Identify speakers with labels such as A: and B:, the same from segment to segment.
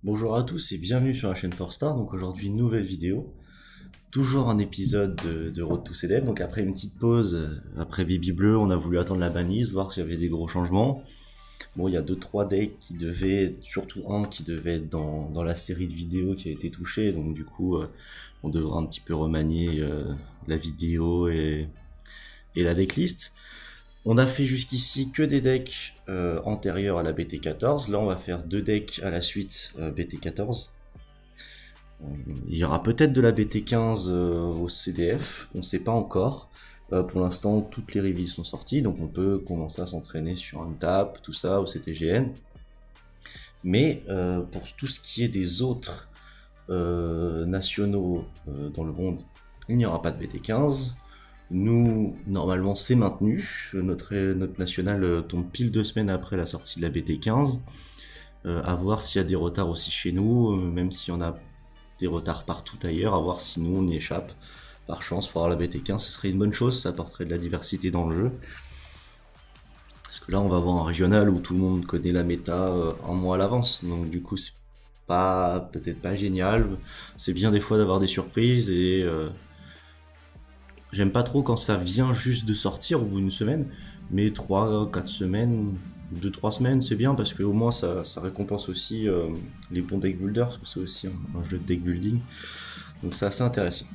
A: Bonjour à tous et bienvenue sur la chaîne Forstar. Donc aujourd'hui une nouvelle vidéo, toujours un épisode de Road to CDF. Donc après une petite pause, après Baby Bleu, on a voulu attendre la banlise, voir s'il y avait des gros changements. Bon, il y a 2-3 decks qui devaient, surtout un qui devait être dans la série de vidéos qui a été touché. Donc du coup, on devra un petit peu remanier la vidéo et la decklist. On a fait jusqu'ici que des decks antérieurs à la BT14. Là, on va faire deux decks à la suite BT14. Il y aura peut-être de la BT15 au CDF, on ne sait pas encore. Pour l'instant, toutes les reveals sont sorties, donc on peut commencer à s'entraîner sur un tap, tout ça, au CTGN. Mais pour tout ce qui est des autres nationaux dans le monde, il n'y aura pas de BT15. Nous, normalement, c'est maintenu. Notre national tombe pile 2 semaines après la sortie de la BT15. À voir s'il y a des retards aussi chez nous, même s'il y en a des retards partout ailleurs, à voir si nous on y échappe. Par chance, pour avoir la BT15, ce serait une bonne chose, ça apporterait de la diversité dans le jeu. Parce que là, on va avoir un régional où tout le monde connaît la méta un mois à l'avance. Donc du coup, c'est peut-être pas génial. C'est bien des fois d'avoir des surprises et j'aime pas trop quand ça vient juste de sortir au bout d'une semaine, mais 3-4 semaines, 2-3 semaines, c'est bien parce que au moins ça récompense aussi les bons deck builders, parce que c'est aussi un jeu de deck building. Donc c'est assez intéressant.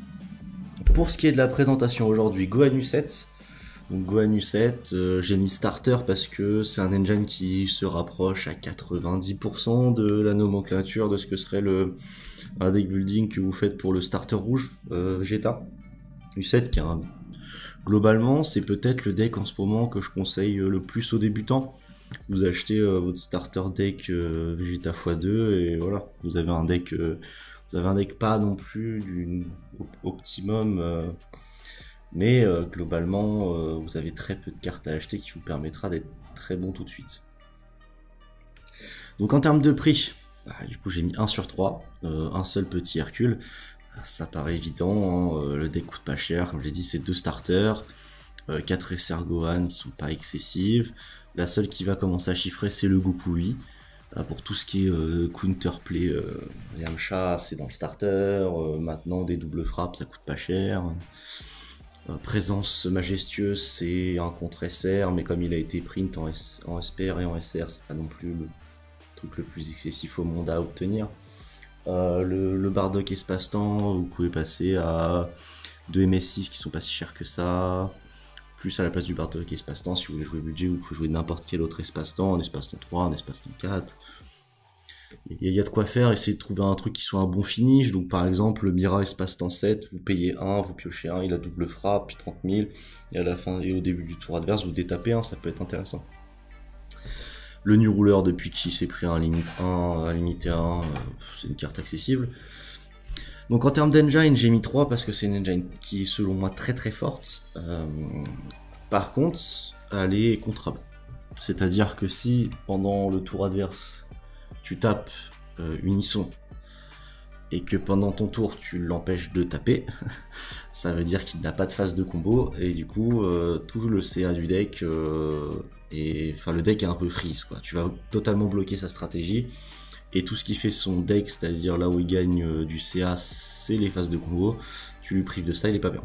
A: Pour ce qui est de la présentation aujourd'hui, Gohan U7. Donc Gohan U7, j'ai mis starter parce que c'est un engine qui se rapproche à 90% de la nomenclature de ce que serait un deck building que vous faites pour le starter rouge Vegeta. U7 qui globalement c'est peut-être le deck en ce moment que je conseille le plus aux débutants. Vous achetez votre starter deck Vegeta x2 et voilà, vous avez un deck pas non plus du optimum, mais globalement vous avez très peu de cartes à acheter qui vous permettra d'être très bon tout de suite. Donc en termes de prix, du coup j'ai mis 1 sur 3, un seul petit Hercule. Ça paraît évident, hein, le deck coûte pas cher, comme je l'ai dit, c'est 2 starters, 4 SR Gohan qui sont pas excessives. La seule qui va commencer à chiffrer, c'est le Goku 8. Pour tout ce qui est counterplay, Yamcha, c'est dans le starter. Maintenant, des doubles frappes, ça coûte pas cher. Présence majestueuse, c'est un contre SR, mais comme il a été print en SPR et en SR, c'est pas non plus le truc le plus excessif au monde à obtenir. Le Bardock Espace-Temps, vous pouvez passer à 2 MS6 qui sont pas si chers que ça. Plus à la place du Bardock Espace-Temps, si vous voulez jouer budget, vous pouvez jouer n'importe quel autre espace-temps, un espace-temps 3, un espace-temps 4. Il y a de quoi faire, essayer de trouver un truc qui soit un bon finish. Donc par exemple, le Mira Espace-Temps 7, vous payez 1, vous piochez 1, il a double frappe, puis 30 000. Et à la fin et au début du tour adverse, vous détapez 1, ça peut être intéressant. Le New Ruler, depuis qu'il s'est pris un limite 1, limité 1, c'est une carte accessible. Donc en termes d'engine, j'ai mis 3 parce que c'est une engine qui est selon moi très très forte. Par contre, elle est contrable. C'est-à-dire que si pendant le tour adverse, tu tapes Unisson et que pendant ton tour tu l'empêches de taper, ça veut dire qu'il n'a pas de phase de combo et du coup tout le CA du deck le deck est un peu freeze quoi. Tu vas totalement bloquer sa stratégie et tout ce qui fait son deck, c'est-à-dire là où il gagne du CA, c'est les phases de combo. Tu lui prives de ça, il est pas bien.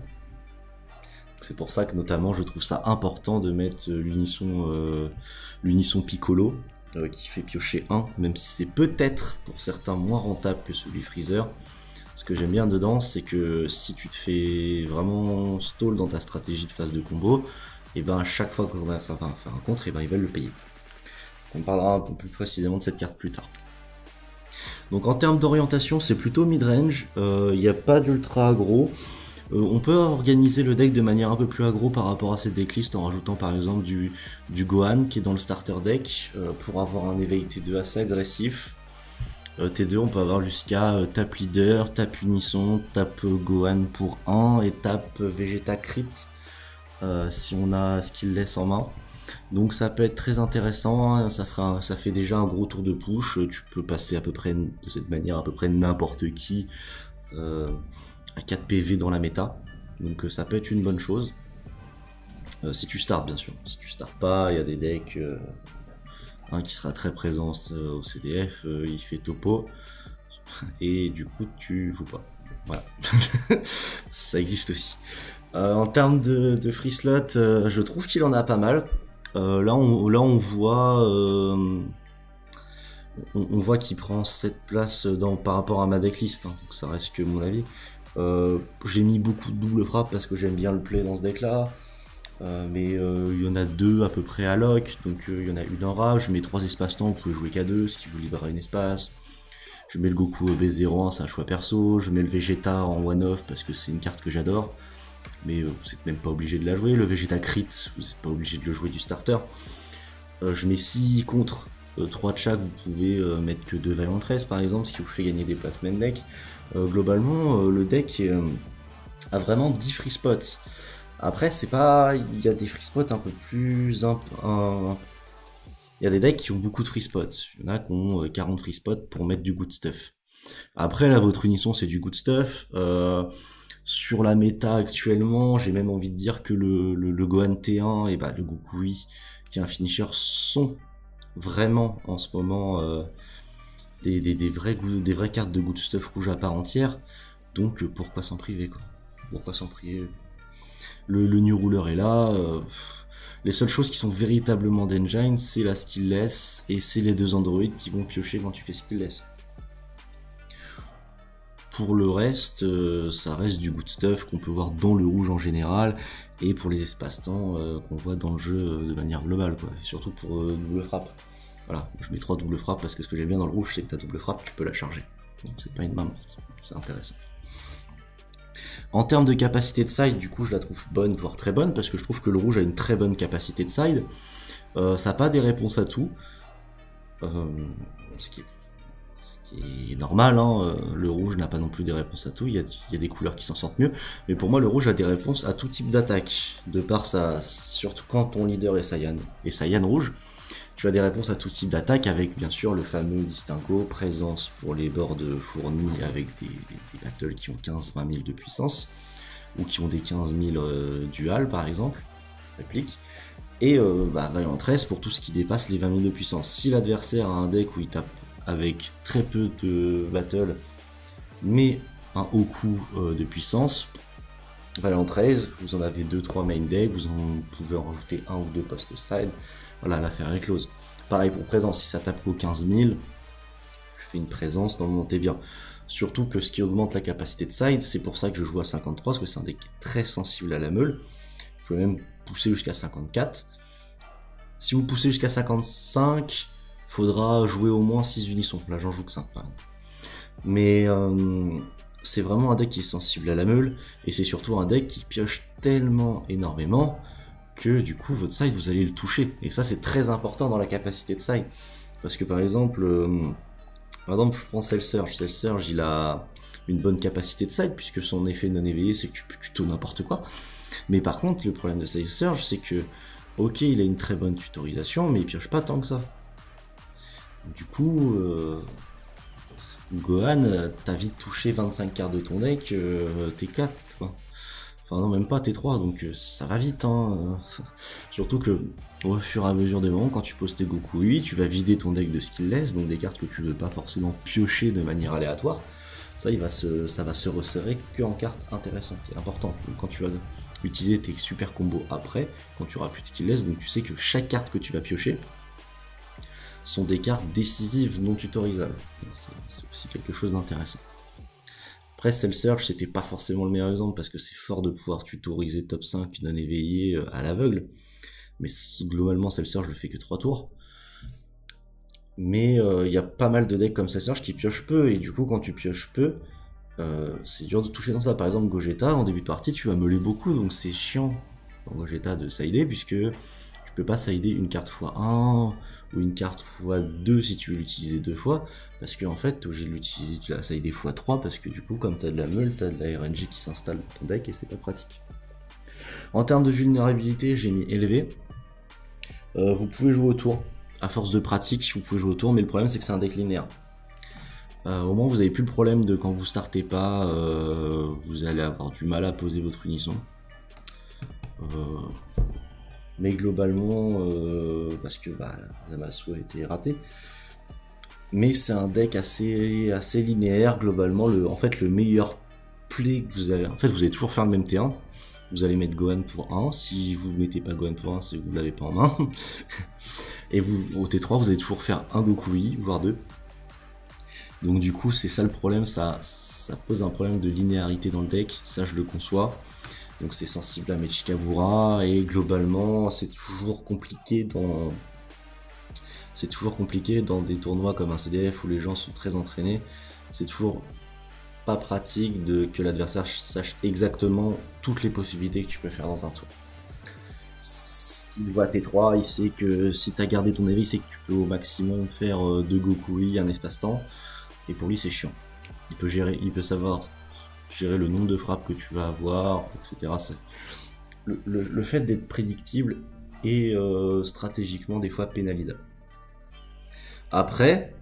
A: C'est pour ça que notamment je trouve ça important de mettre l'unisson Piccolo qui fait piocher 1, même si c'est peut-être pour certains moins rentable que celui Freezer. Ce que j'aime bien dedans, c'est que si tu te fais vraiment stall dans ta stratégie de phase de combo, et ben à chaque fois qu'on va faire un contre, et ben ils veulent le payer. On parlera un peu plus précisément de cette carte plus tard. Donc en termes d'orientation, c'est plutôt mid-range, il n'y a pas d'ultra aggro. On peut organiser le deck de manière un peu plus aggro par rapport à cette decklist en rajoutant par exemple du Gohan qui est dans le starter deck pour avoir un éveil T2 assez agressif. T2 on peut avoir jusqu'à tap leader, tap unisson, tap Gohan pour 1 et tap Vegeta crit si on a ce qu'il laisse en main. Donc ça peut être très intéressant, hein, ça fait déjà un gros tour de push, tu peux passer à peu près de cette manière à peu près n'importe qui à 4 PV dans la méta, donc ça peut être une bonne chose. Si tu startes bien sûr, si tu startes pas, il y a des decks, un qui sera très présent au CDF, il fait topo, et du coup tu joues pas. Voilà, ça existe aussi. En termes de free slot, je trouve qu'il en a pas mal. Là on voit, on voit qu'il prend cette place par rapport à ma decklist, hein, donc ça reste que mon avis. J'ai mis beaucoup de double frappe parce que j'aime bien le play dans ce deck là. Mais il y en a 2 à peu près à lock, donc il y en a une en rage. Je mets 3 espaces-temps, vous pouvez jouer qu'à 2 si vous libérez un espace. Je mets le Goku B01, c'est un choix perso. Je mets le Vegeta en one-off parce que c'est une carte que j'adore. Mais vous n'êtes même pas obligé de la jouer. Le Vegeta crit, vous n'êtes pas obligé de le jouer du starter. Je mets 6 contre 3 de chaque, vous pouvez mettre que 2 Valiant 13 par exemple, ce qui vous fait gagner des places main deck. Globalement, le deck a vraiment 10 free spots. Après, c'est pas. Il y a des free spots un peu plus. Il y a des decks qui ont beaucoup de free spots. Il y en a qui ont 40 free spots pour mettre du good stuff. Après, là, votre unisson, c'est du good stuff. Sur la méta actuellement, j'ai même envie de dire que le Gohan T1 et le Goku Wii, qui est un finisher, sont vraiment en ce moment des vraies cartes de good stuff rouge à part entière. Donc, pourquoi s'en priver, quoi? Pourquoi s'en priver? Le New Ruler est là. Les seules choses qui sont véritablement d'engine, c'est la skillless et c'est les 2 androïdes qui vont piocher quand tu fais skillless. Pour le reste, ça reste du good stuff qu'on peut voir dans le rouge en général et pour les espaces-temps qu'on voit dans le jeu de manière globale, quoi. Et surtout pour double frappe. Voilà, je mets 3 double frappe parce que ce que j'aime bien dans le rouge, c'est que ta double frappe, tu peux la charger. Donc c'est pas une main morte, c'est intéressant. En termes de capacité de side, du coup, je la trouve bonne, voire très bonne, parce que je trouve que le rouge a une très bonne capacité de side. Ça n'a pas des réponses à tout, ce qui est normal, hein. Le rouge n'a pas non plus des réponses à tout, il y a des couleurs qui s'en sortent mieux, mais pour moi, le rouge a des réponses à tout type d'attaque, de par surtout quand ton leader est Saiyan rouge, tu as des réponses à tout type d'attaque avec bien sûr le fameux distingo, présence pour les boards fournis avec des battles qui ont 15-20 000 de puissance, ou qui ont des 15 000 dual par exemple, réplique, et Valiant 13 pour tout ce qui dépasse les 20 000 de puissance. Si l'adversaire a un deck où il tape avec très peu de battle, mais un haut coût de puissance, Valiant 13, vous en avez 2-3 main deck, vous pouvez en rajouter 1 ou 2 post-side. Voilà, l'affaire est close. Pareil pour présence, si ça tape qu'au 15 000, je fais une présence, dans le montez bien. Surtout que ce qui augmente la capacité de side, c'est pour ça que je joue à 53, parce que c'est un deck très sensible à la meule. Vous pouvez même pousser jusqu'à 54. Si vous poussez jusqu'à 55, faudra jouer au moins 6 unissons. Là, j'en joue que 5, par exemple. Mais c'est vraiment un deck qui est sensible à la meule, et c'est surtout un deck qui pioche tellement énormément que du coup votre side vous allez le toucher, et ça c'est très important dans la capacité de side, parce que par exemple je prends Cell Surge, il a une bonne capacité de side puisque son effet non éveillé c'est que tu peux tuto n'importe quoi, mais par contre le problème de Cell Surge c'est que ok il a une très bonne tutorisation mais il pioche pas tant que ça, du coup Gohan t'as vite touché 25 cartes de ton deck, T4 quoi. Enfin non, même pas T3, donc ça va vite, hein. Surtout que au fur et à mesure des moments, quand tu poses tes Goku 8, tu vas vider ton deck de skillless, donc des cartes que tu veux pas forcément piocher de manière aléatoire. Ça va se resserrer que en cartes intéressantes et importantes. Donc quand tu vas utiliser tes super combos après, quand tu auras plus de skillless, donc tu sais que chaque carte que tu vas piocher sont des cartes décisives non tutorisables. C'est aussi quelque chose d'intéressant. Après, Cell Surge, c'était pas forcément le meilleur exemple parce que c'est fort de pouvoir tutoriser top 5 non éveillé à l'aveugle. Mais globalement, Cell Surge ne fait que 3 tours. Mais il y a pas mal de decks comme Cell Surge qui piochent peu, et du coup, quand tu pioches peu, c'est dur de toucher dans ça. Par exemple, Gogeta, en début de partie, tu vas meuler beaucoup, donc c'est chiant dans Gogeta de sider puisque tu peux pas sider une carte x1 ou une carte x2 si tu veux l'utiliser 2 fois, parce que en fait t'es obligé de l'utiliser, tu la sider x3 parce que du coup comme t'as de la meule, t'as de la RNG qui s'installe dans ton deck et c'est pas pratique. En termes de vulnérabilité, j'ai mis élevé. Vous pouvez jouer au tour, à force de pratique vous pouvez jouer au tour, mais le problème c'est que c'est un deck linéaire. Au moins vous avez plus le problème de quand vous startez pas, vous allez avoir du mal à poser votre unisson. Mais globalement, parce que Zamasu a été raté. Mais c'est un deck assez linéaire globalement. En fait, le meilleur play que vous avez... En fait, vous allez toujours faire le même T1. Vous allez mettre Gohan pour 1. Si vous ne mettez pas Gohan pour 1, c'est que vous ne l'avez pas en main. Et vous, au T3, vous allez toujours faire un Gokui, voire 2. Donc du coup, c'est ça le problème. Ça pose un problème de linéarité dans le deck. Ça, je le conçois. Donc c'est sensible à Mechikabura. Et globalement, c'est toujours compliqué dans... C'est toujours compliqué dans des tournois comme un CDF où les gens sont très entraînés. C'est toujours pas pratique que l'adversaire sache exactement toutes les possibilités que tu peux faire dans un tour. Il voit T3, il sait que si tu as gardé ton éveil, il sait que tu peux au maximum faire 2 Gokui un espace-temps. Et pour lui, c'est chiant. Il peut savoir gérer le nombre de frappes que tu vas avoir, etc. Le fait d'être prédictible est stratégiquement des fois pénalisable. Après,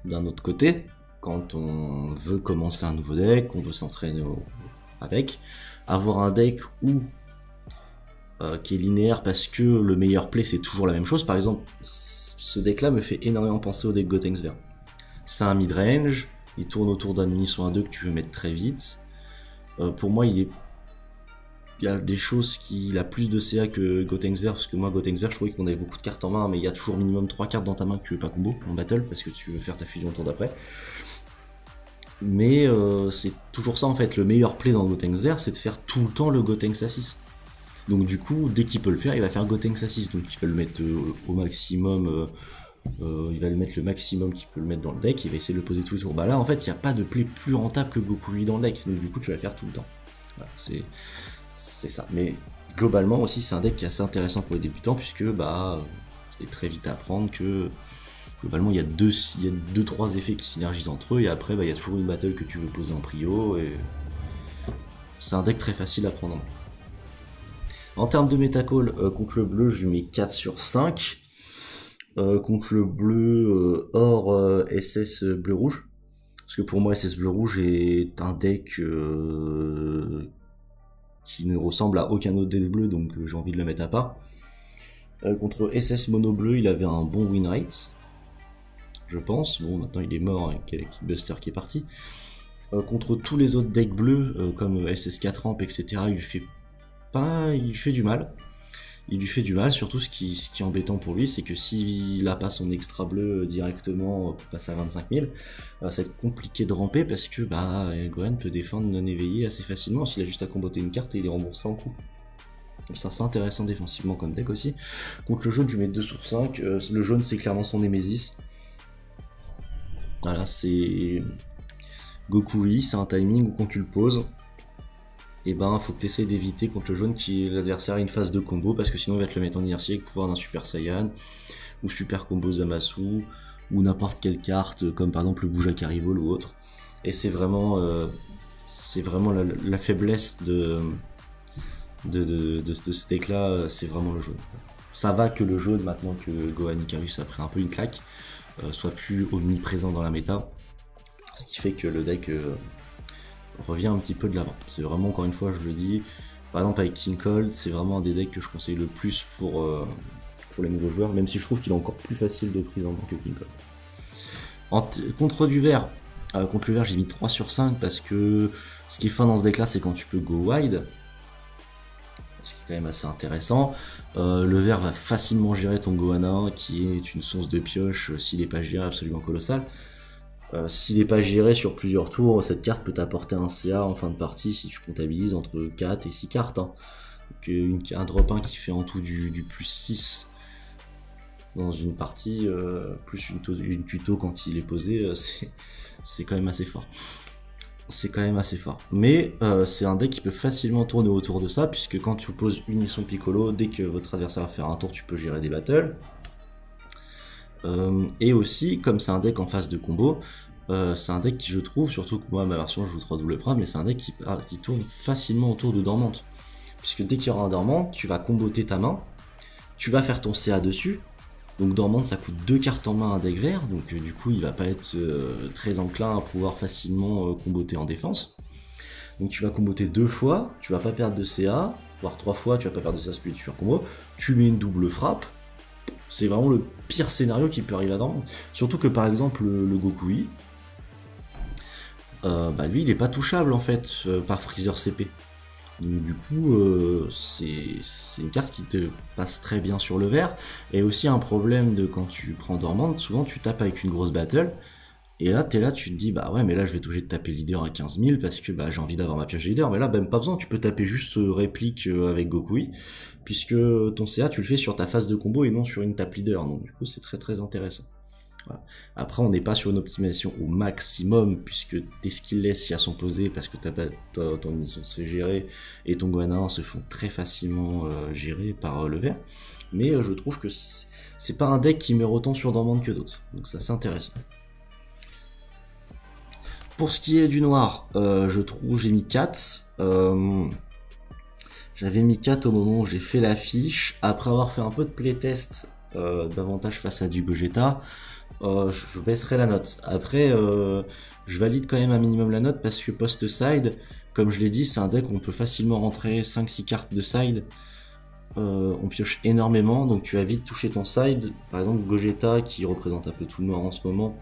A: d'un autre côté, quand on veut commencer un nouveau deck, on veut s'entraîner avec, avoir un deck qui est linéaire parce que le meilleur play c'est toujours la même chose. Par exemple, ce deck là me fait énormément penser au deck Gotenks vert. C'est un mid-range, il tourne autour d'un unisson 1-2 que tu veux mettre très vite. Pour moi, il y a des choses qu'il a plus de CA que Gotenks vert, parce que moi Gotenks vert je trouvais qu'on avait beaucoup de cartes en main, mais il y a toujours minimum 3 cartes dans ta main que tu veux pas combo en battle parce que tu veux faire ta fusion au tour d'après. Mais c'est toujours ça en fait, le meilleur play dans Gotenks vert c'est de faire tout le temps le Gotenks A6. Donc du coup, dès qu'il peut le faire, il va faire Gotenks A6, donc il va le mettre au maximum, il va le mettre le maximum qu'il peut le mettre dans le deck, il va essayer de le poser tout le tour. Bah là en fait, il n'y a pas de play plus rentable que Gokui dans le deck, donc du coup tu vas le faire tout le temps. Voilà, c'est ça. Mais globalement aussi c'est un deck qui est assez intéressant pour les débutants puisque c'est très vite à apprendre que globalement il y a 2-3 effets qui synergisent entre eux et après il y a toujours une battle que tu veux poser en prio et c'est un deck très facile à prendre en main. En termes de métacall, contre le bleu je lui mets 4 sur 5. Contre le bleu hors SS bleu-rouge. Parce que pour moi SS bleu-rouge est un deck qui ne ressemble à aucun autre deck bleu, donc j'ai envie de le mettre à part. Contre SS mono bleu, il avait un bon win rate, je pense. Bon, maintenant il est mort avec l'équipe Buster qui est parti. Contre tous les autres decks bleus, comme SS4 ramp, etc., il lui fait du mal. Il lui fait du mal, surtout ce qui est embêtant pour lui, c'est que s'il n'a pas son extra bleu directement, passe à 25 000, ça va être compliqué de ramper parce que Gohan peut défendre non éveillé assez facilement s'il a juste à comboter une carte et il est remboursé en coup. Donc c'est assez intéressant défensivement comme deck aussi. Contre le jaune, je lui mets 2 sur 5. Le jaune, c'est clairement son Némésis. Voilà, c'est Gokui, c'est un timing où quand tu le poses, et faut que tu essaies d'éviter contre le jaune qui l'adversaire a une phase de combo parce que sinon il va te le mettre en inertie avec le pouvoir d'un Super Saiyan ou Super Combo Zamasu ou n'importe quelle carte comme par exemple le Boujak Arrivol ou autre. Et c'est vraiment la faiblesse de ce deck là, c'est vraiment le jaune. Ça va que le jaune, maintenant que Gohan Icarus a pris un peu une claque, soit plus omniprésent dans la méta, ce qui fait que le deck revient un petit peu de l'avant. C'est vraiment, encore une fois, je le dis, par exemple avec King Cold, c'est vraiment un des decks que je conseille le plus pour les nouveaux joueurs, même si je trouve qu'il est encore plus facile de prise en main que King Cold. Contre du vert, contre le vert j'ai mis 3 sur 5 parce que ce qui est fun dans ce deck là c'est quand tu peux go wide, ce qui est quand même assez intéressant. Le vert va facilement gérer ton Gohan qui est une source de pioche s'il n'est pas géré absolument colossal. S'il n'est pas géré sur plusieurs tours, cette carte peut t'apporter un CA en fin de partie si tu comptabilises entre 4 et 6 cartes. Hein. Donc un drop 1 qui fait en tout du plus 6 dans une partie, plus une tuto quand il est posé, c'est quand même assez fort. C'est quand même assez fort. Mais c'est un deck qui peut facilement tourner autour de ça, puisque quand tu poses Unisson Piccolo, dès que votre adversaire va faire un tour, tu peux gérer des battles. Et aussi, comme c'est un deck en phase de combo, c'est un deck qui je trouve, surtout que moi ma version je joue 3 double frappe, mais c'est un deck qui tourne facilement autour de Dormante. Puisque dès qu'il y aura un Dormante, tu vas comboter ta main, tu vas faire ton CA dessus, donc Dormante ça coûte 2 cartes en main à un deck vert, donc du coup il va pas être très enclin à pouvoir facilement comboter en défense. Donc tu vas comboter 2 fois, tu vas pas perdre de CA, voire 3 fois, tu vas pas perdre de CA, puis tu fais un combo, tu mets une double frappe, c'est vraiment le pire scénario qui peut arriver à Dormant. Surtout que par exemple le Gokui, bah lui il est pas touchable en fait par Freezer CP. Donc du coup c'est une carte qui te passe très bien sur le vert. Et aussi un problème de quand tu prends Dormant, souvent tu tapes avec une grosse battle. Et là, t'es là, tu te dis, bah ouais, mais là, je vais être obligé de taper leader à 15 000 parce que bah, j'ai envie d'avoir ma pioche de leader. Mais là, même pas besoin, tu peux taper juste réplique avec Gokui, puisque ton CA, tu le fais sur ta phase de combo et non sur une tape leader. Donc, du coup, c'est très très intéressant. Voilà. Après, on n'est pas sur une optimisation au maximum, puisque tes skillless y sont posés, parce que ton munition se fait gérer, et ton Guana se font très facilement gérer par le vert. Mais je trouve que c'est pas un deck qui meurt autant sur Dormant que d'autres. Donc, ça, c'est intéressant. Pour ce qui est du noir, je trouve j'ai mis 4. J'avais mis 4 au moment où j'ai fait l'affiche. Après avoir fait un peu de playtest davantage face à du Gogeta, je baisserai la note. Après, je valide quand même un minimum la note parce que post-side, comme je l'ai dit, c'est un deck où on peut facilement rentrer 5-6 cartes de side. On pioche énormément, donc tu vas vite toucher ton side. Par exemple, Gogeta qui représente un peu tout le noir en ce moment,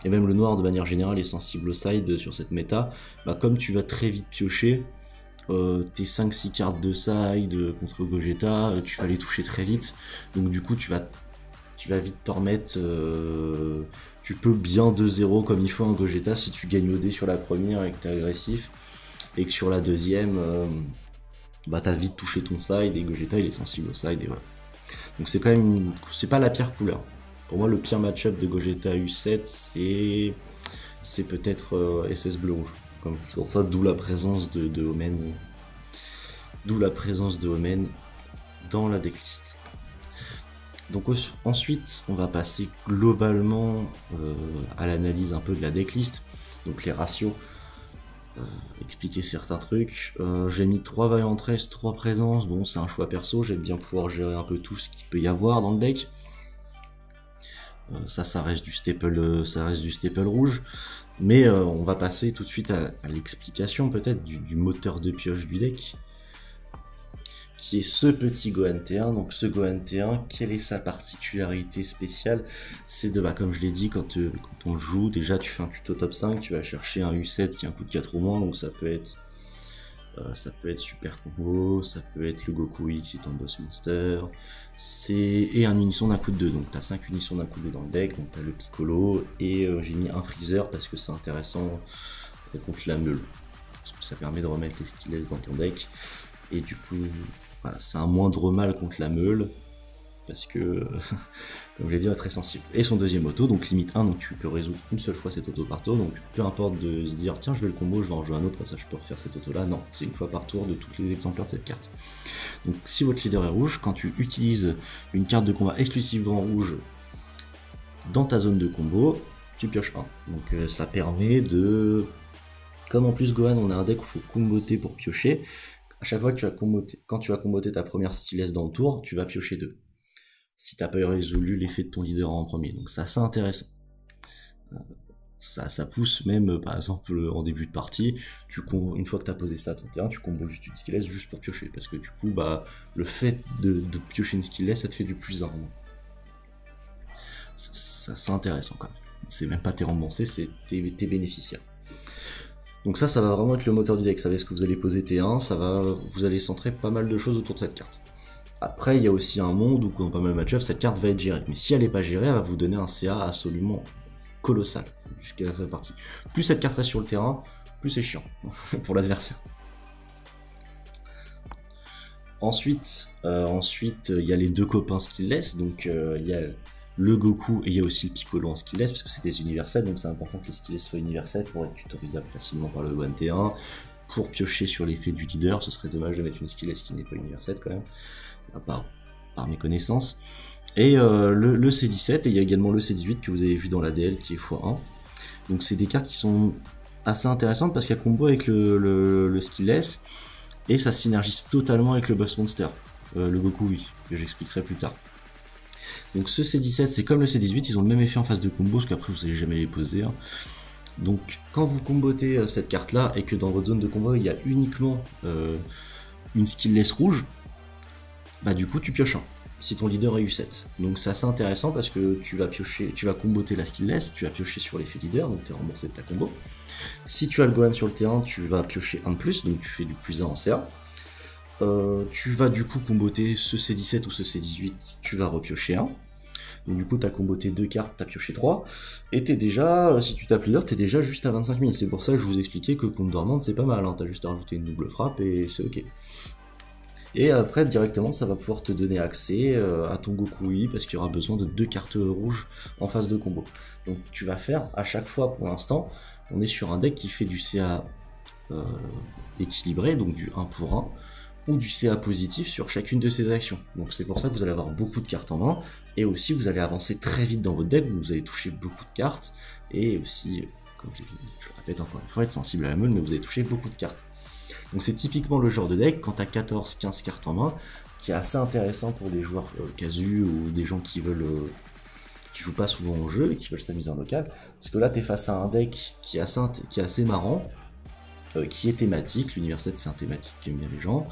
A: et même le noir de manière générale est sensible au side sur cette méta, bah comme tu vas très vite piocher tes 5-6 cartes de side contre Gogeta, tu vas les toucher très vite, donc du coup tu vas vite t'en remettre, tu peux bien 2-0 comme il faut un Gogeta si tu gagnes au dé sur la première et que t'es agressif, et que sur la deuxième, bah t'as vite touché ton side, et Gogeta il est sensible au side, et voilà. Donc c'est quand même, c'est pas la pire couleur. Pour moi, le pire match-up de Gogeta U7, c'est peut-être SS Bleu Rouge. C'est pour ça, d'où la présence de Omen. D'où la présence de Omen dans la decklist. Donc ensuite, on va passer globalement à l'analyse un peu de la decklist. Donc les ratios, expliquer certains trucs. J'ai mis 3 Vaillant 13, 3 présences. Bon, c'est un choix perso, j'aime bien pouvoir gérer un peu tout ce qu'il peut y avoir dans le deck. Ça reste du staple rouge, mais on va passer tout de suite à l'explication peut-être du moteur de pioche du deck, qui est ce petit Gohan T1. Donc ce Gohan T1, quelle est sa particularité spéciale? C'est de, comme je l'ai dit, quand on le joue, déjà tu fais un tuto top 5, tu vas chercher un U7 qui a un coup de 4 au moins, donc ça peut être super combo, ça peut être le Gokui qui est en boss monster, et un unisson d'un coup de 2, donc t'as 5 unissons d'un coup de 2 dans le deck, donc t'as le Piccolo, et j'ai mis un Freezer parce que c'est intéressant contre la meule, parce que ça permet de remettre les skills dans ton deck, et du coup, voilà, c'est un moindre mal contre la meule, parce que, comme je l'ai dit, elle est très sensible. Et son deuxième auto, donc limite 1, donc tu peux résoudre une seule fois cette auto par tour, donc peu importe de se dire, tiens, je vais le combo, je vais en jouer un autre, comme ça je peux refaire cette auto-là. Non, c'est une fois par tour de tous les exemplaires de cette carte. Donc si votre leader est rouge, quand tu utilises une carte de combat exclusivement rouge dans ta zone de combo, tu pioches 1. Donc ça permet de... Comme en plus Gohan, on a un deck où il faut comboter pour piocher, à chaque fois que quand tu vas comboter ta première stylesse dans le tour, tu vas piocher 2. Si t'as pas résolu l'effet de ton leader en premier. Donc c'est assez intéressant. Ça pousse même, par exemple, en début de partie, une fois que t'as posé ça à ton terrain, tu combos juste une skillless juste pour piocher. Parce que du coup, le fait de piocher une skillless, ça te fait du plus 1. C'est intéressant quand même. C'est même pas tes remboursés, c'est tes bénéficiaires. Donc ça va vraiment être le moteur du deck. Ça va être ce que vous allez poser T1, vous allez centrer pas mal de choses autour de cette carte. Après, il y a aussi un monde où, dans pas mal de match-up, cette carte va être gérée. Mais si elle n'est pas gérée, elle va vous donner un CA absolument colossal jusqu'à la fin de partie. Plus cette carte reste sur le terrain, plus c'est chiant pour l'adversaire. Ensuite, il y a les deux copains skillless. Donc, il y a le Goku et il y a aussi le Piccolo en skillless, parce que c'est des universels. Donc, c'est important que les skillless soient universels pour être tutorisables facilement par le Gohan T1. Pour piocher sur l'effet du leader, ce serait dommage de mettre une skillless qui n'est pas universelle quand même. Par mes connaissances. Et le C17, et il y a également le C18 que vous avez vu dans l'ADL qui est x1. Donc c'est des cartes qui sont assez intéressantes parce qu'il y a combo avec le skillless, et ça synergise totalement avec le boss monster, le Goku, oui, que j'expliquerai plus tard. Donc ce C17, c'est comme le C18, ils ont le même effet en phase de combo, parce qu'après vous n'allez jamais les poser. Hein. Donc quand vous combotez cette carte là, et que dans votre zone de combo il y a uniquement une skillless rouge, du coup tu pioches 1. si ton leader a U7. Donc c'est assez intéressant parce que tu vas piocher, tu vas comboter la skillless, tu vas piocher sur l'effet leader, donc tu es remboursé de ta combo. Si tu as le Gohan sur le terrain, tu vas piocher 1 de plus, donc tu fais du plus 1 en CA. Tu vas du coup comboter ce C17 ou ce C18, tu vas repiocher 1. Donc du coup t'as comboté 2 cartes, t'as pioché 3, et t'es déjà, si tu tapes leader, t'es déjà juste à 25 000. C'est pour ça que je vous expliquais que contre dormante c'est pas mal, hein. T'as juste à rajouter une double frappe et c'est ok. Et après directement ça va pouvoir te donner accès à ton Goku Ui parce qu'il y aura besoin de 2 cartes rouges en phase de combo. Donc tu vas faire à chaque fois pour l'instant, on est sur un deck qui fait du CA équilibré, donc du 1 pour 1, ou du CA positif sur chacune de ces actions. Donc c'est pour ça que vous allez avoir beaucoup de cartes en main, et aussi vous allez avancer très vite dans votre deck, vous allez toucher beaucoup de cartes, et aussi, comme je le répète encore une fois, être sensible à la meule, mais vous allez toucher beaucoup de cartes. Donc c'est typiquement le genre de deck, quand t'as 14-15 cartes en main, qui est assez intéressant pour des joueurs casus, ou des gens qui veulent... qui jouent pas souvent au jeu, et qui veulent s'amuser en local, parce que là t'es face à un deck qui est assez marrant, qui est thématique, l'univers 7 c'est un thématique qui aime bien les gens,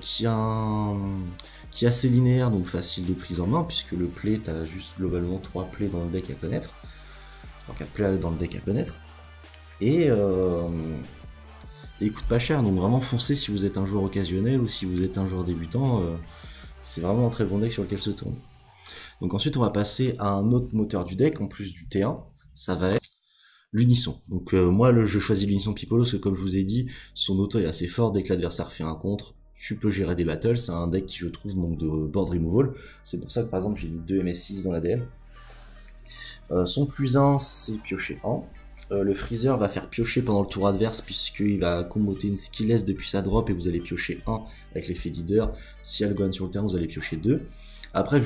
A: qui est assez linéaire, donc facile de prise en main, puisque le play, t'as juste globalement 3 plays dans le deck à connaître, 4 plays dans le deck à connaître, et il coûte pas cher, donc vraiment foncez si vous êtes un joueur occasionnel ou si vous êtes un joueur débutant, c'est vraiment un très bon deck sur lequel se tourne. Donc ensuite on va passer à un autre moteur du deck, en plus du T1, ça va être l'unisson. Donc moi je choisis l'unisson Piccolo parce que comme je vous ai dit, son auto est assez fort, dès que l'adversaire fait un contre, tu peux gérer des battles, c'est un deck qui je trouve manque de board removal, c'est pour ça que par exemple j'ai mis 2 MS6 dans la DL. Son plus 1 c'est piocher 1. Le freezer va faire piocher pendant le tour adverse puisqu'il va comboter une skillless depuis sa drop et vous allez piocher 1 avec l'effet leader. Si il y a le Gohan sur le terrain vous allez piocher 2. Après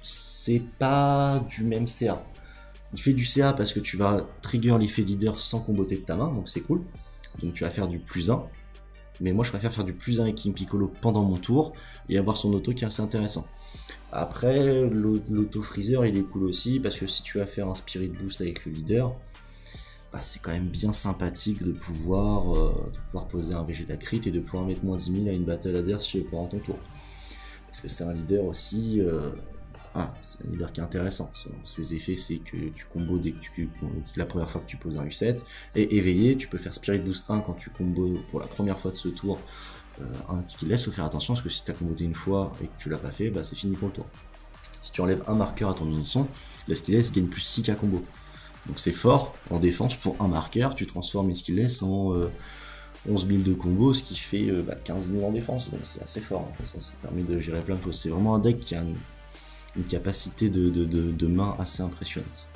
A: c'est pas du même CA. Il fait du CA parce que tu vas trigger l'effet leader sans comboter de ta main, donc c'est cool. Donc tu vas faire du plus 1. Mais moi je préfère faire du plus 1 avec King Piccolo pendant mon tour et avoir son auto qui est assez intéressant. Après, l'auto freezer il est cool aussi parce que si tu vas faire un spirit boost avec le leader, bah, c'est quand même bien sympathique de pouvoir poser un Vegeta crit et de pouvoir mettre moins 10 000 à une battle adverse pendant ton tour. Parce que c'est un leader aussi... c'est un leader qui est intéressant. Ses effets, c'est que tu combos dès que la première fois que tu poses un U7. Et éveillé, tu peux faire Spirit Boost 1 quand tu combos pour la première fois de ce tour un skillless. Faut faire attention parce que si tu as comboté une fois et que tu l'as pas fait, bah c'est fini pour le tour. Si tu enlèves un marqueur à ton unisson, la skillless gagne plus 6 qu'à combo. Donc c'est fort en défense pour un marqueur. Tu transformes une skillless en 11 000 de combo, ce qui fait 15 000 en défense. Donc c'est assez fort. Ça permet de gérer plein de choses. C'est vraiment un deck qui a une capacité de main assez impressionnante.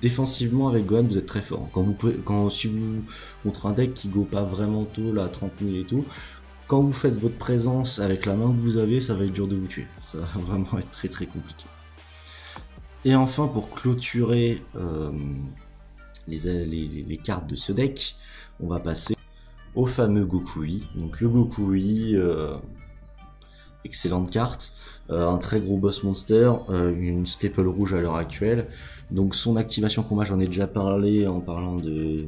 A: Défensivement avec Gohan vous êtes très fort. Si vous contre un deck qui go pas vraiment tôt, là 30 000 et tout, quand vous faites votre présence avec la main que vous avez, ça va être dur de vous tuer. Ça va vraiment être très très compliqué. Et enfin pour clôturer les cartes de ce deck, on va passer au fameux Goku Ui. Donc le Goku Ui, excellente carte, un très gros boss monster, une staple rouge à l'heure actuelle. Donc son activation combat, j'en ai déjà parlé en parlant de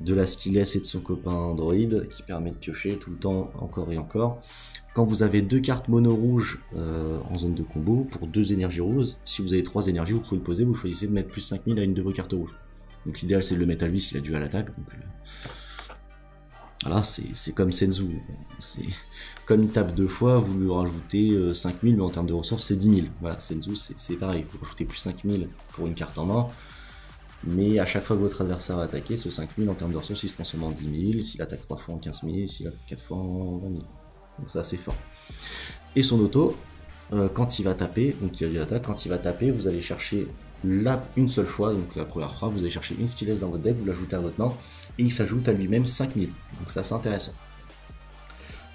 A: la skillless et de son copain Android qui permet de piocher tout le temps encore et encore. Quand vous avez 2 cartes mono rouges en zone de combo pour 2 énergies rouges, si vous avez 3 énergies vous pouvez le poser, vous choisissez de mettre plus 5000 à une de vos cartes rouges. Donc l'idéal c'est de le mettre à lui parce qu'il a dû à l'attaque. Voilà, c'est comme Senzu, comme il tape 2 fois, vous lui rajoutez 5000, mais en termes de ressources c'est 10 000. Voilà, Senzu c'est pareil, vous rajoutez plus 5000 pour une carte en main, mais à chaque fois que votre adversaire va attaquer, ce 5000 en termes de ressources il se transforme en 10 000, s'il attaque 3 fois en 15 000, s'il attaque 4 fois en 20 000. Donc c'est assez fort. Et son auto, quand il va taper, donc il attaque, quand il va taper, vous allez chercher une seule fois, donc la première frappe, vous allez chercher une skillless dans votre deck, vous l'ajoutez à votre main, et il s'ajoute à lui-même 5000. Donc ça c'est intéressant.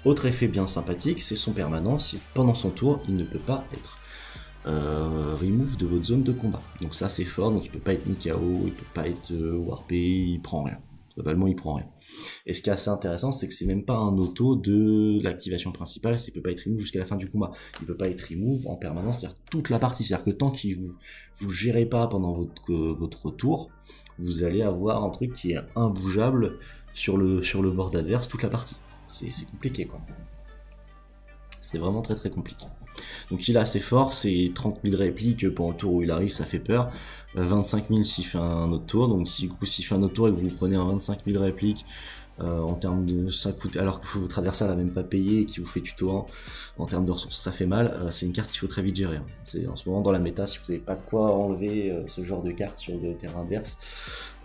A: Autre effet bien sympathique, c'est son permanent, si pendant son tour, il ne peut pas être remove de votre zone de combat. Donc ça c'est fort, donc il peut pas être mis KO, il peut pas être warpé, il prend rien. Globalement il prend rien. Et ce qui est assez intéressant, c'est que c'est même pas un auto de l'activation principale, c'est qu'il peut pas être remove jusqu'à la fin du combat. Il peut pas être remove en permanence, c'est-à-dire toute la partie. C'est-à-dire que tant qu'il vous gérez pas pendant votre tour, vous allez avoir un truc qui est imbougeable sur le board adverse toute la partie. C'est compliqué quoi. C'est vraiment très très compliqué. Donc il est assez fort, c'est 30 000 répliques pendant le tour où il arrive, ça fait peur. 25 000 s'il fait un autre tour, donc s'il fait un autre tour et que vous prenez un 25 000 répliques, en termes de ça coûte, alors que votre adversaire n'a même pas payé et qui vous fait tuto 1, en termes de ressources ça fait mal. C'est une carte qu'il faut très vite gérer. C'est en ce moment dans la méta, si vous n'avez pas de quoi enlever ce genre de carte sur le terrain adverse,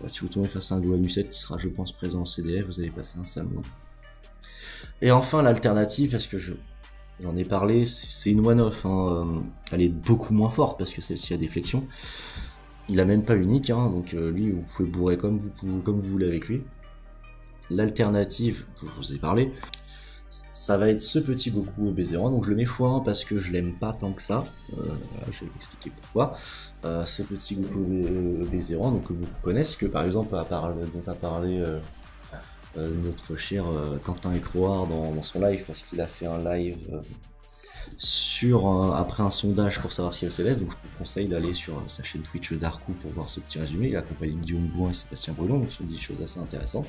A: si vous tombez face à un Gohan U7 qui sera je pense présent en CDF, vous allez passer un sale moment. Et enfin l'alternative, parce que j'en ai parlé, c'est une one-off, hein. Elle est beaucoup moins forte parce que celle-ci a déflexion. Il a même pas unique, hein, donc lui vous pouvez bourrer comme vous voulez avec lui. L'alternative, je vous ai parlé, ça va être ce petit Goku B01, donc je le mets x1 parce que je l'aime pas tant que ça, je vais vous expliquer pourquoi. Ce petit Goku B01, donc que vous connaissez, que par exemple dont a parlé notre cher Quentin Écroard dans son live, parce qu'il a fait un live après un sondage pour savoir si elle s'élève, donc je vous conseille d'aller sur sa chaîne Twitch Darkou pour voir ce petit résumé. Il a accompagné Guillaume Bouin et Sébastien Brulon, donc ils ont dit des choses assez intéressantes.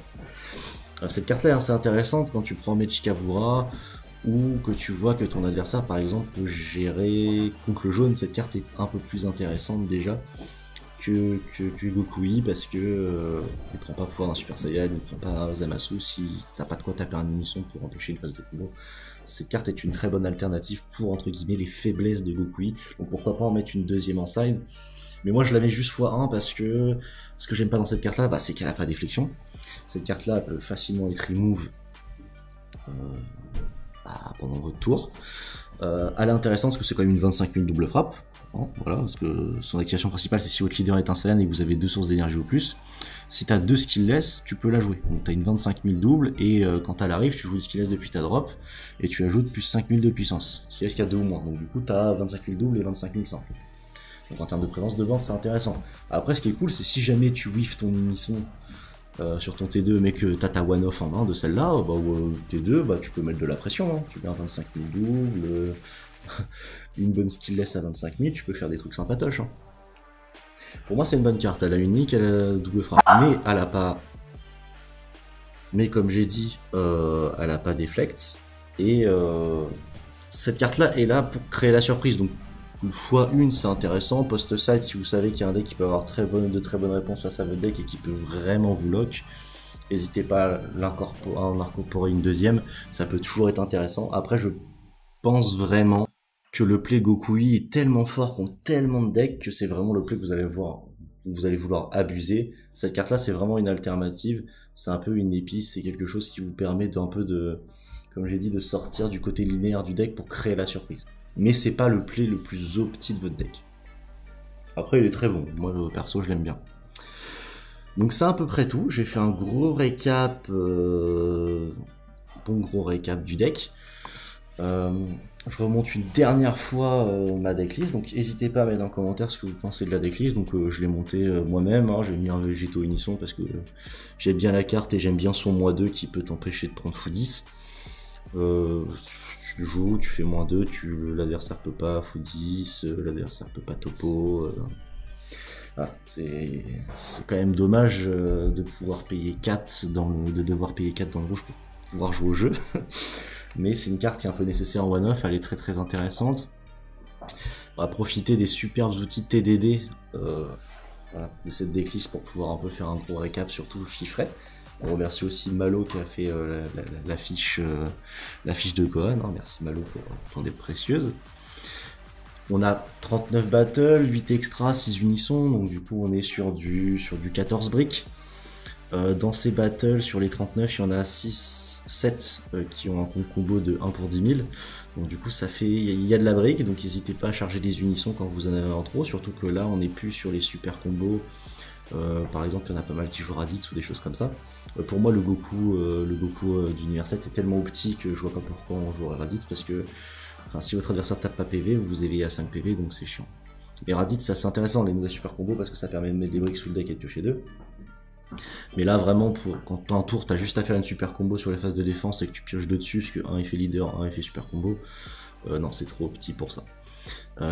A: Cette carte là est assez intéressante quand tu prends Mechikabura ou que tu vois que ton adversaire par exemple peut gérer contre le jaune. Cette carte est un peu plus intéressante déjà que Gokui, parce que il prend pas pouvoir d'un Super Saiyan, il prend pas Zamasu si t'as pas de quoi taper un unisson pour empêcher une phase de combo. Cette carte est une très bonne alternative pour entre guillemets les faiblesses de Gokui, donc pourquoi pas en mettre une deuxième en side. Mais moi je la mets juste x1 parce que ce que j'aime pas dans cette carte là, c'est qu'elle a pas déflexion. Cette carte là peut facilement être remove pendant votre tour. Elle est intéressante parce que c'est quand même une 25 000 double frappe. Voilà, parce que son activation principale c'est si votre leader est un Saiyan et que vous avez 2 sources d'énergie ou plus. Si t'as 2 skillless, tu peux la jouer. Donc t'as une 25 000 double et quand elle arrive, tu joues le skillless depuis ta drop et tu ajoutes plus 5 000 de puissance. Skillless qui a 2 ou moins. Donc du coup t'as 25 000 double et 25 000 simples. Donc en termes de présence de bande c'est intéressant. Après ce qui est cool c'est si jamais tu whiffes ton unisson sur ton T2 mais que t'as ta one-off en main de celle-là, ou T2, tu peux mettre de la pression. Hein. Tu mets un 25 000 double, une bonne skillless à 25 000, tu peux faire des trucs sympatoches. Hein. Pour moi c'est une bonne carte, elle a unique, elle a double frappe, mais elle a pas... Mais comme j'ai dit, elle a pas déflect, et cette carte-là est là pour créer la surprise, donc x1 c'est intéressant, post-side si vous savez qu'il y a un deck qui peut avoir de très bonnes réponses face à votre deck et qui peut vraiment vous lock, n'hésitez pas à en incorporer une deuxième, ça peut toujours être intéressant. Après je pense vraiment que le play Gokui est tellement fort contre tellement de decks que c'est vraiment le play que vous allez vouloir abuser. Cette carte là c'est vraiment une alternative, c'est un peu une épice, c'est quelque chose qui vous permet comme j'ai dit, de sortir du côté linéaire du deck pour créer la surprise. Mais c'est pas le play le plus opti de votre deck. Après il est très bon, moi perso je l'aime bien. Donc c'est à peu près tout, j'ai fait un gros récap, gros récap du deck. Je remonte une dernière fois ma decklist, donc n'hésitez pas à mettre dans les commentaires ce que vous pensez de la decklist. Donc je l'ai montée moi-même, hein, j'ai mis un Végéto Unisson parce que j'aime bien la carte et j'aime bien son -2 qui peut t'empêcher de prendre x10. Tu joues, tu fais -2, l'adversaire peut pas x10, l'adversaire peut pas topo. Voilà, c'est quand même dommage de pouvoir payer 4 de devoir payer 4 dans le rouge pour pouvoir jouer au jeu. Mais c'est une carte qui est un peu nécessaire en one-off, elle est très très intéressante. On va profiter des superbes outils de TDD de cette decklist pour pouvoir un peu faire un gros récap sur tout chiffré. On remercie aussi Malo qui a fait la fiche de Gohan. Hein. Merci Malo pour ton aide précieuse. On a 39 battles, 8 extras, 6 unissons, donc du coup on est sur du 14 briques. Dans ces battles, sur les 39, il y en a 7 qui ont un compte combo de 1 pour 10 000. Donc du coup ça fait, il y a de la brique, donc n'hésitez pas à charger des unissons quand vous en avez en trop, surtout que là on n'est plus sur les super combos. Par exemple il y en a pas mal qui jouent Raditz ou des choses comme ça. Pour moi le Goku d'Univers 7 est tellement optique que je vois pas pourquoi on jouerait Raditz, parce que si votre adversaire tape pas PV, vous vous éveillez à 5 PV, donc c'est chiant. Mais Raditz ça c'est intéressant les nouvelles super combos parce que ça permet de mettre des briques sous le deck et de piocher 2. Mais là vraiment quand t'as un tour t'as juste à faire une super combo sur les phases de défense et que tu pioches 2 dessus, parce que un effet leader, un effet super combo, non c'est trop petit pour ça.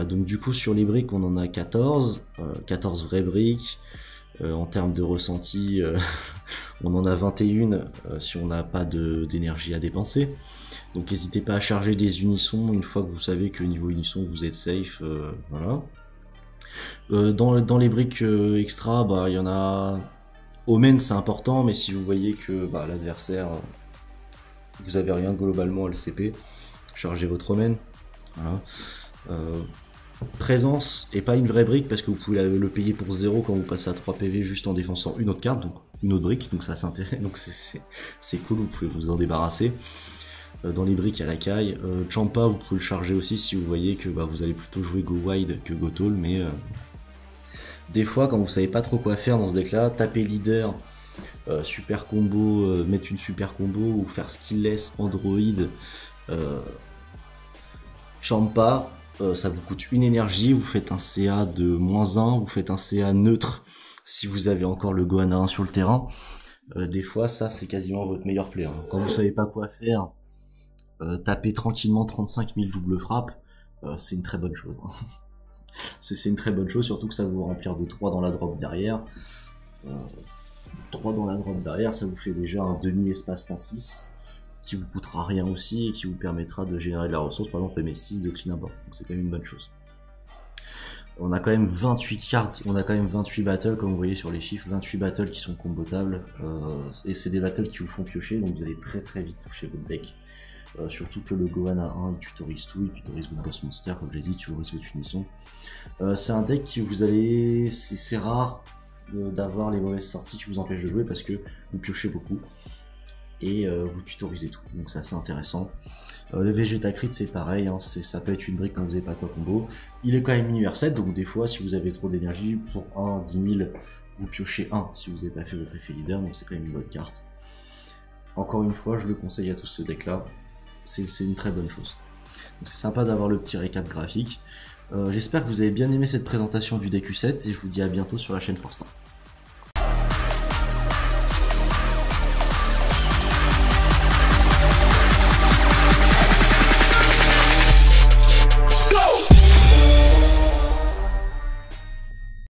A: Donc du coup sur les briques on en a 14 vraies briques. En termes de ressenti, on en a 21 si on n'a pas d'énergie à dépenser. Donc n'hésitez pas à charger des unissons une fois que vous savez que niveau unisson vous êtes safe, voilà. Dans les briques extra, bah il y en a... Omen c'est important, mais si vous voyez que bah, l'adversaire, vous avez rien globalement à LCP, chargez votre Omen. Voilà. Présence et pas une vraie brique parce que vous pouvez le payer pour 0 quand vous passez à 3 PV juste en défonçant une autre carte, donc une autre brique, donc ça s'intéresse, donc c'est cool, vous pouvez vous en débarrasser. Dans les briques à la caille, Champa vous pouvez le charger aussi si vous voyez que bah, vous allez plutôt jouer Go Wide que Go Tall, mais des fois quand vous savez pas trop quoi faire dans ce deck là, taper leader, super combo, mettre une super combo ou faire skillless Android, Champa, ça vous coûte une énergie, vous faites un CA de -1, vous faites un CA neutre si vous avez encore le Gohan 1 sur le terrain. Des fois ça c'est quasiment votre meilleur play, hein. Quand vous savez pas quoi faire, taper tranquillement 35 000 double frappe, c'est une très bonne chose, hein. C'est une très bonne chose, surtout que ça va vous remplir de 3 dans la drop derrière. 3 dans la drop derrière, ça vous fait déjà un demi-espace temps 6, qui vous coûtera rien aussi, et qui vous permettra de générer de la ressource, par exemple MS6 de clean abord, donc c'est quand même une bonne chose. On a quand même 28 cartes, on a quand même 28 battles, comme vous voyez sur les chiffres, 28 battles qui sont combotables, et c'est des battles qui vous font piocher, donc vous allez très très vite toucher votre deck. Surtout que le Gohan A1 il tutorise tout, il tutorise votre boss monster, comme j'ai dit, il tutorise votre unisson. C'est un deck qui vous allez... C'est rare d'avoir les mauvaises sorties qui vous empêchent de jouer parce que vous piochez beaucoup et vous tutorisez tout, donc c'est assez intéressant. Le Vegeta Crit c'est pareil, hein, ça peut être une brique quand vous n'avez pas quoi combo. Il est quand même universel, donc des fois si vous avez trop d'énergie, pour 1, 10 000, vous piochez 1 si vous n'avez pas fait votre effet leader, donc c'est quand même une bonne carte. Encore une fois, je le conseille à tous ce deck là. C'est une très bonne chose. Donc c'est sympa d'avoir le petit récap graphique. J'espère que vous avez bien aimé cette présentation du deck U7 et je vous dis à bientôt sur la chaîne Force 1.